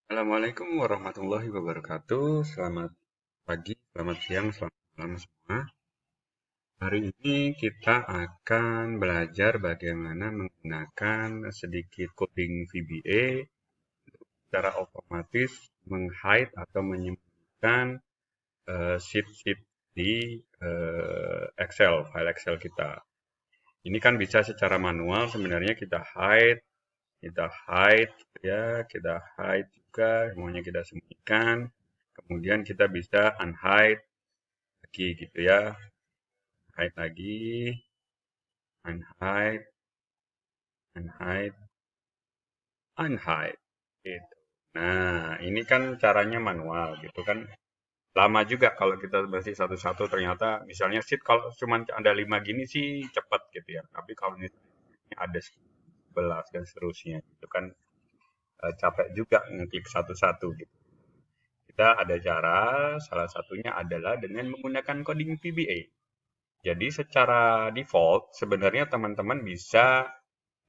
Assalamualaikum warahmatullahi wabarakatuh. Selamat pagi, selamat siang, selamat malam semua. Hari ini kita akan belajar bagaimana menggunakan sedikit coding VBA secara otomatis meng-hide atau menyembunyikan sheet-sheet di Excel, file Excel kita. Ini kan bisa secara manual sebenarnya kita hide ya, kita hide juga, semuanya kita sembunyikan. Kemudian kita bisa unhide lagi gitu ya, hide lagi, unhide, unhide, unhide gitu. Nah, ini kan caranya manual gitu kan. Lama juga kalau kita masih satu-satu, ternyata misalnya sheet kalau cuma ada 5 gini sih cepat gitu ya. Tapi kalau ini ada 11 dan seterusnya itu kan capek juga ngeklik satu-satu gitu. Kita ada cara, salah satunya adalah dengan menggunakan coding VBA. Jadi secara default sebenarnya teman-teman bisa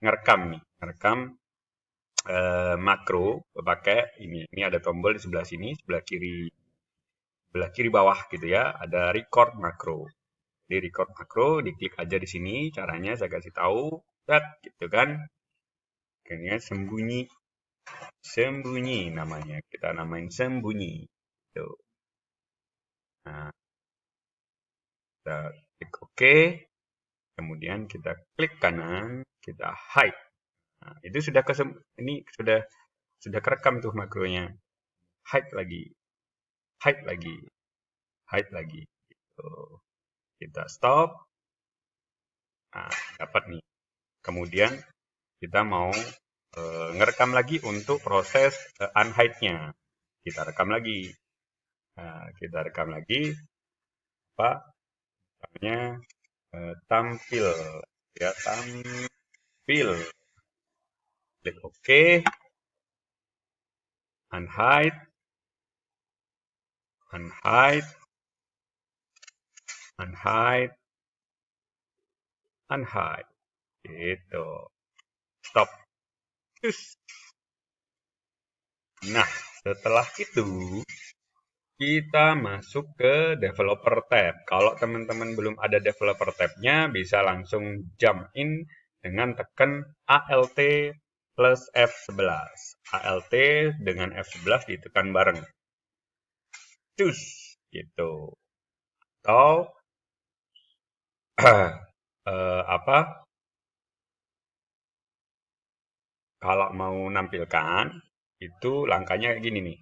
ngerekam nih, ngerekam makro pakai ini. Ini ada tombol di sebelah sini, sebelah kiri bawah gitu ya, ada record makro. Di record makro, diklik aja di sini. Caranya saya kasih tahu, gitu kan. Kemudian sembunyi, sembunyi namanya. Kita namain sembunyi. Tuh. Nah, kita klik OK. Kemudian kita klik kanan, kita hide. Nah, itu sudah ini sudah kerekam tuh makronya. Hide lagi, hide lagi, hide lagi. Gitu. Kita stop. Nah, dapat nih. Kemudian kita mau ngerekam lagi untuk proses unhide-nya. Kita rekam lagi. Nah, kita rekam lagi apa namanya tampil ya, tampil. Klik OK, unhide, unhide, unhide, unhide. Gitu. Stop. Nah, setelah itu kita masuk ke developer tab. Kalau teman-teman belum ada developer tab-nya, bisa langsung jump in dengan tekan Alt plus F11. Alt dengan F11 ditekan bareng. Cus, gitu. Atau apa? Kalau mau nampilkan, itu langkahnya kayak gini nih.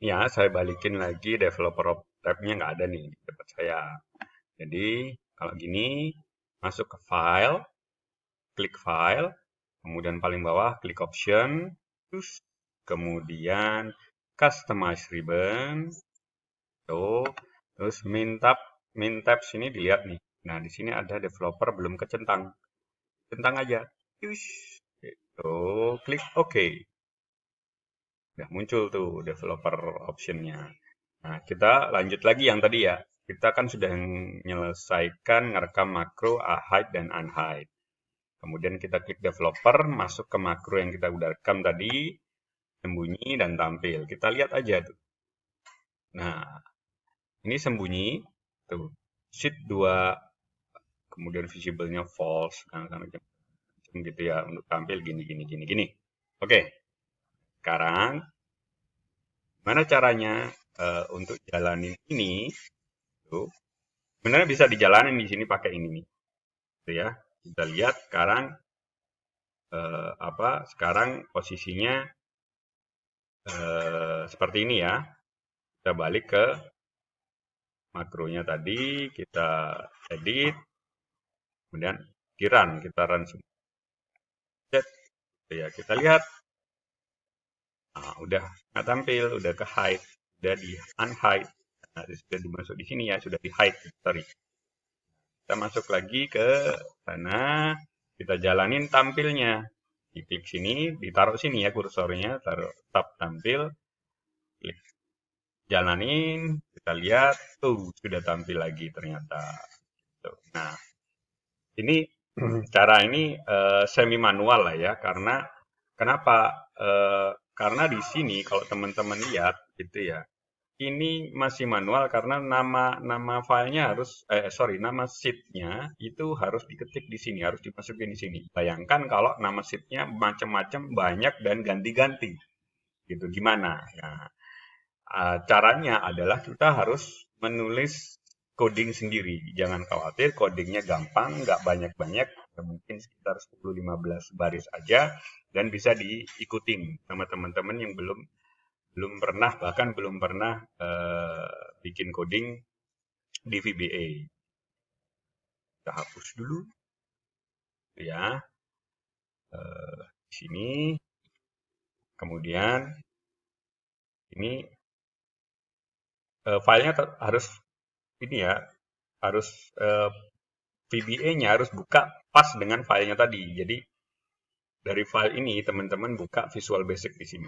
Ya, saya balikin lagi developer tab-nya nggak ada nih di tempat saya. Jadi, kalau gini, masuk ke file, klik file, kemudian paling bawah klik option, terus kemudian customize ribbon, tuh, terus min tab sini dilihat nih. Nah, di sini ada developer belum kecentang. Centang aja. Terus, itu, klik OK. Udah muncul tuh developer optionnya. Nah, kita lanjut lagi yang tadi ya. Kita kan sudah menyelesaikan ngerekam makro hide dan unhide. Kemudian kita klik developer, masuk ke makro yang kita udah rekam tadi, sembunyi dan tampil. Kita lihat aja tuh. Nah, ini sembunyi, tuh, sheet 2, kemudian visible-nya false, macam gitu ya, untuk tampil gini, gini, gini, gini. Oke, sekarang gimana caranya untuk jalanin ini? Tuh, sebenarnya bisa dijalanin di sini pakai ini nih, gitu ya. Kita lihat sekarang sekarang posisinya seperti ini ya. Kita balik ke makronya tadi, kita edit, kemudian kita run semua. Ya, kita lihat, nah, udah nggak tampil, udah ke hide, udah di unhide, nah, sudah dimasuk di sini ya, sudah di hide, sorry. Kita masuk lagi ke sana, kita jalanin tampilnya. Di klik sini, ditaruh sini ya kursornya, taruh tab tampil, klik jalanin, kita lihat, tuh sudah tampil lagi ternyata. Tuh. Nah, ini cara ini semi manual lah ya, karena kenapa? karena di sini kalau teman-teman lihat gitu ya, ini masih manual karena nama filenya harus nama sheetnya itu harus diketik di sini, harus dimasukin di sini. Bayangkan kalau nama sheetnya macam-macam, banyak dan ganti-ganti, gitu gimana? Nah, caranya adalah kita harus menulis coding sendiri. Jangan khawatir, codingnya gampang, nggak banyak-banyak, mungkin sekitar 10-15 baris aja, dan bisa diikutin sama teman-teman yang belum belum pernah, bahkan belum pernah bikin coding di VBA. Kita hapus dulu ya, di sini. Kemudian ini filenya harus ini ya, harus VBA-nya harus buka pas dengan filenya tadi. Jadi dari file ini teman-teman buka Visual Basic di sini.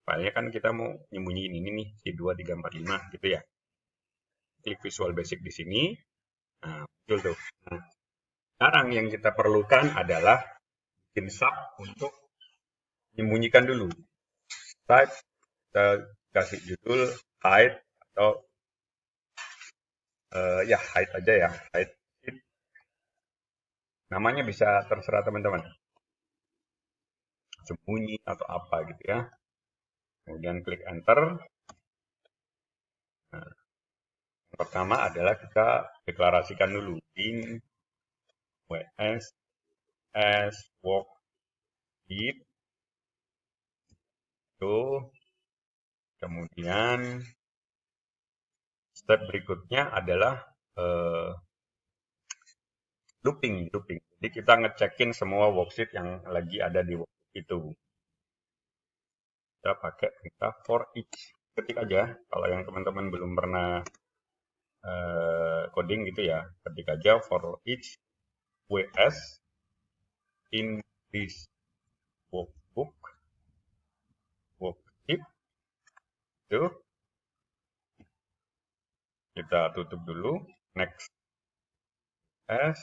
Filenya kan kita mau nyembunyiin ini nih, C2345 gitu ya. Klik Visual Basic di sini. Nah, muncul tuh. Nah, sekarang yang kita perlukan adalah bikin sub untuk menyembunyikan dulu. Type, kita kasih judul hide atau ya hide aja ya, hide. Namanya bisa terserah teman-teman, sembunyi atau apa gitu ya. Kemudian klik enter. Nah, yang pertama adalah kita deklarasikan dulu in ws as worksheet itu. Kemudian step berikutnya adalah looping. Jadi kita ngecekin semua worksheet yang lagi ada di worksheet itu. Kita pakai perintah for each. Ketik aja kalau yang teman-teman belum pernah coding gitu ya. Ketik aja for each ws in this workbook worksheet itu. Kita tutup dulu, next s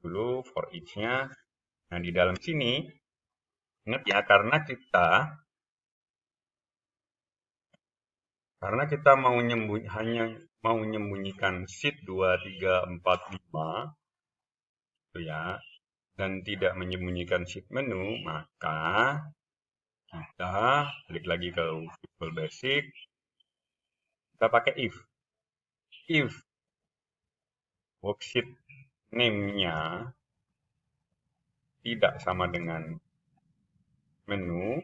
dulu for each-nya. Nah, di dalam sini ingat ya, karena kita mau hanya mau menyembunyikan sheet 2, 3, 4, 5 itu ya, dan tidak menyembunyikan sheet menu, maka kita klik lagi ke Visual Basic, kita pakai if worksheet name-nya tidak sama dengan menu.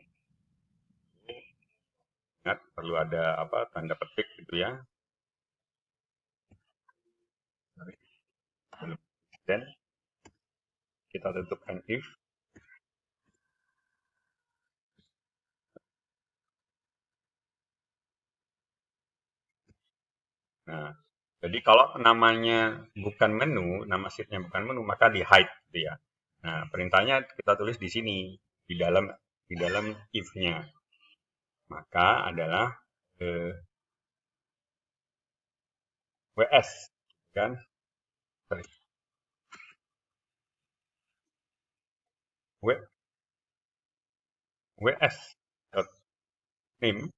Ingat perlu ada tanda petik gitu ya. Dan kita tutup and if. Nah, jadi kalau namanya bukan menu, nama sheet-nya bukan menu, maka di hide gitu ya. Nah, perintahnya kita tulis di sini, di dalam if-nya. Maka adalah ws kan. Sorry. ws dot name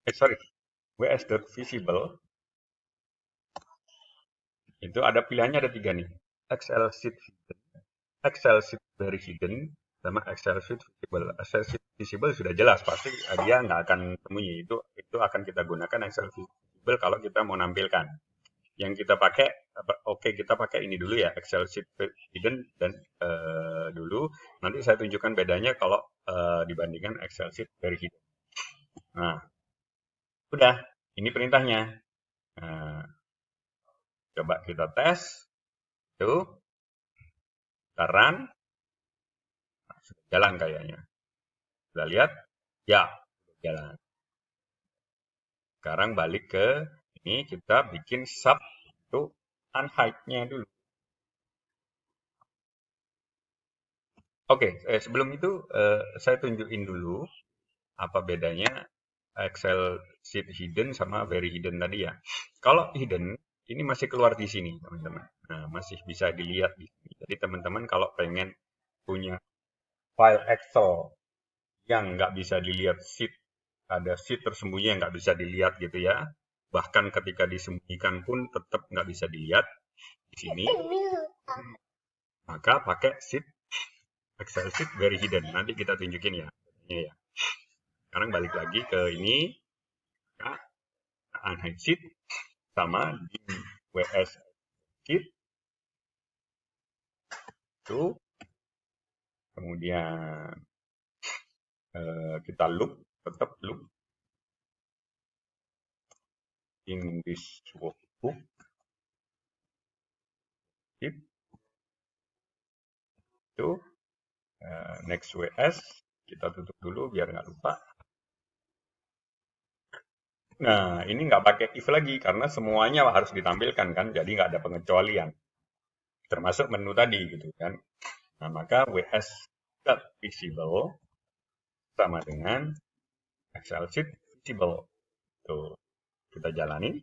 ws dot visible itu ada pilihannya, ada 3 nih. Excel sheet very hidden sama Excel sheet visible. Excel sheet visible sudah jelas, pasti dia nggak akan sembunyi. Itu akan kita gunakan Excel visible kalau kita mau nampilkan. Yang kita pakai, kita pakai ini dulu ya, Excel sheet hidden dan dulu. Nanti saya tunjukkan bedanya kalau dibandingkan Excel sheet very hidden. Nah, udah, ini perintahnya. Nah, coba kita tes. Tuh, kita run. Nah, sudah jalan kayaknya. Sudah lihat? Ya, sudah jalan. Sekarang balik ke ini, kita bikin sub itu unhide-nya dulu. Oke, sebelum itu saya tunjukin dulu apa bedanya Excel sheet hidden sama very hidden tadi ya. Kalau hidden ini masih keluar di sini, teman-teman. Nah, masih bisa dilihat di sini. Jadi teman-teman kalau pengen punya file Excel yang nggak bisa dilihat sheet, ada sheet tersembunyi yang nggak bisa dilihat gitu ya. Bahkan ketika disembunyikan pun tetap nggak bisa dilihat di sini. Maka pakai sheet Excel sheet very hidden. Nanti kita tunjukin ya. Ya. Sekarang balik lagi ke ini. Maka unhide sheet sama di WS sheet itu. Kemudian kita loop, tetap loop in this workbook. Itu next WS kita tutup dulu biar nggak lupa. Nah, ini nggak pakai if lagi karena semuanya harus ditampilkan kan, jadi nggak ada pengecualian. Termasuk menu tadi gitu kan. Nah, maka WS.visible sama dengan Excel sheet visible. Tuh, kita jalani.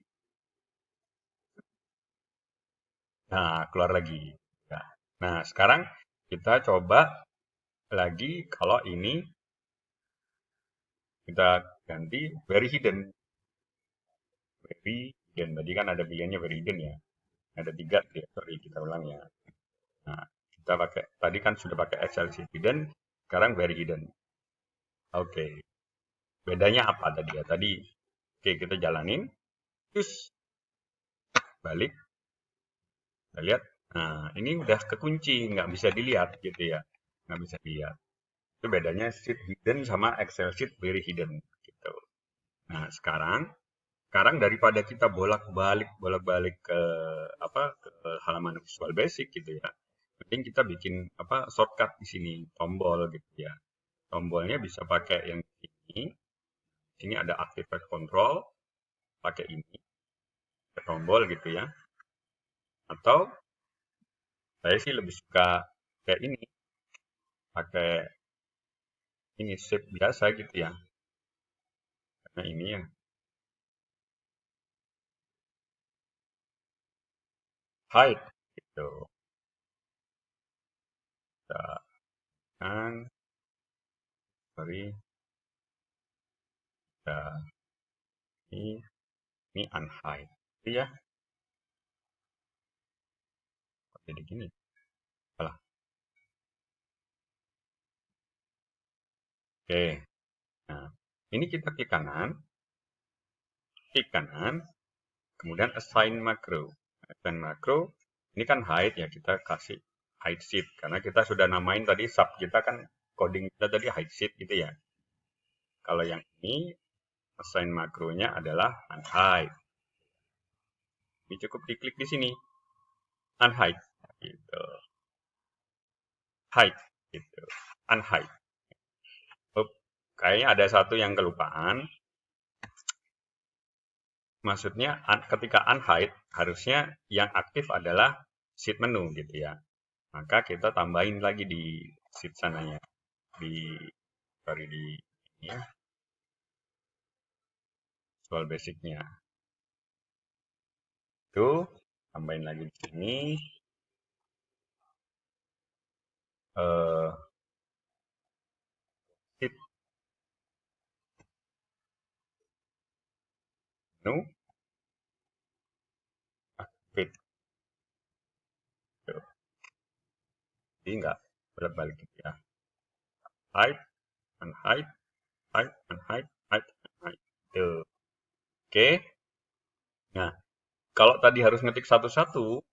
Nah, keluar lagi. Nah, sekarang kita coba lagi kalau ini kita ganti very hidden. Very hidden. Tadi kan ada pilihannya very hidden ya. Ada 3, sorry, kita ulang ya. Nah, kita pakai, tadi kan sudah pakai Excel sheet hidden, sekarang very hidden. Oke. Bedanya apa tadi ya? Tadi, oke, kita jalanin. Terus, balik. Kita lihat. Nah, ini udah kekunci, nggak bisa dilihat gitu ya. Nggak bisa dilihat. Itu bedanya sheet hidden sama Excel sheet very hidden gitu. Nah, sekarang daripada kita bolak-balik ke halaman Visual Basic gitu ya. Mending kita bikin shortcut di sini, tombol gitu ya. Tombolnya bisa pakai yang ini. Sini ada Activate Control, pakai ini. Tombol gitu ya. Atau saya sih lebih suka kayak ini. Pakai ini shape biasa gitu ya. Karena ini ya. Hide gitu. Kita kan sorry. Kita ini unhide. Itu ya. Jadi gini. Salah. Oke. Nah, ini kita klik kanan, kemudian assign macro. Assign macro, ini kan hide ya, kita kasih hide sheet, karena kita sudah namain tadi sub kita kan, coding kita tadi hide sheet gitu ya. Kalau yang ini, assign makronya adalah unhide. Ini cukup diklik di sini, unhide, gitu. Hide, gitu. Unhide. Kayaknya ada satu yang kelupaan. Maksudnya ketika unhide harusnya yang aktif adalah sheet menu gitu ya. Maka kita tambahin lagi di sheet sananya. Di ini ya. Visual Basic-nya. Itu tambahin lagi di sini. Sheet menu activate. Jadi nggak bolak-balik gitu ya. Hide, unhide, hide, unhide, hide, unhide. Tuh. Oke. Nah, kalau tadi harus ngetik satu-satu,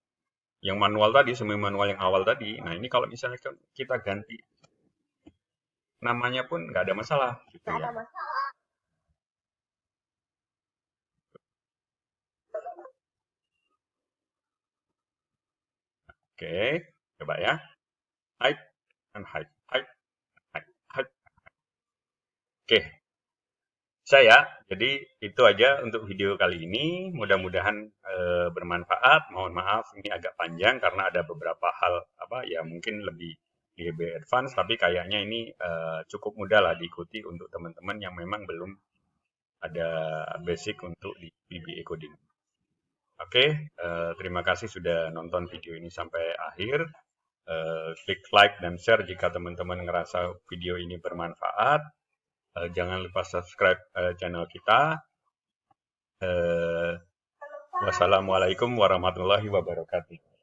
yang manual tadi, semua manual yang awal tadi, nah ini kalau misalnya kita ganti namanya pun nggak ada masalah gitu ya. Oke, coba ya. Hide, unhide, hide, hide, hide. Oke, saya. Jadi itu aja untuk video kali ini. Mudah-mudahan bermanfaat. Mohon maaf ini agak panjang karena ada beberapa hal ya mungkin lebih advance, tapi kayaknya ini cukup mudah lah diikuti untuk teman-teman yang memang belum ada basic untuk di VBA coding. Oke, terima kasih sudah nonton video ini sampai akhir. klik like dan share jika teman-teman ngerasa video ini bermanfaat. Jangan lupa subscribe channel kita. Wassalamualaikum warahmatullahi wabarakatuh.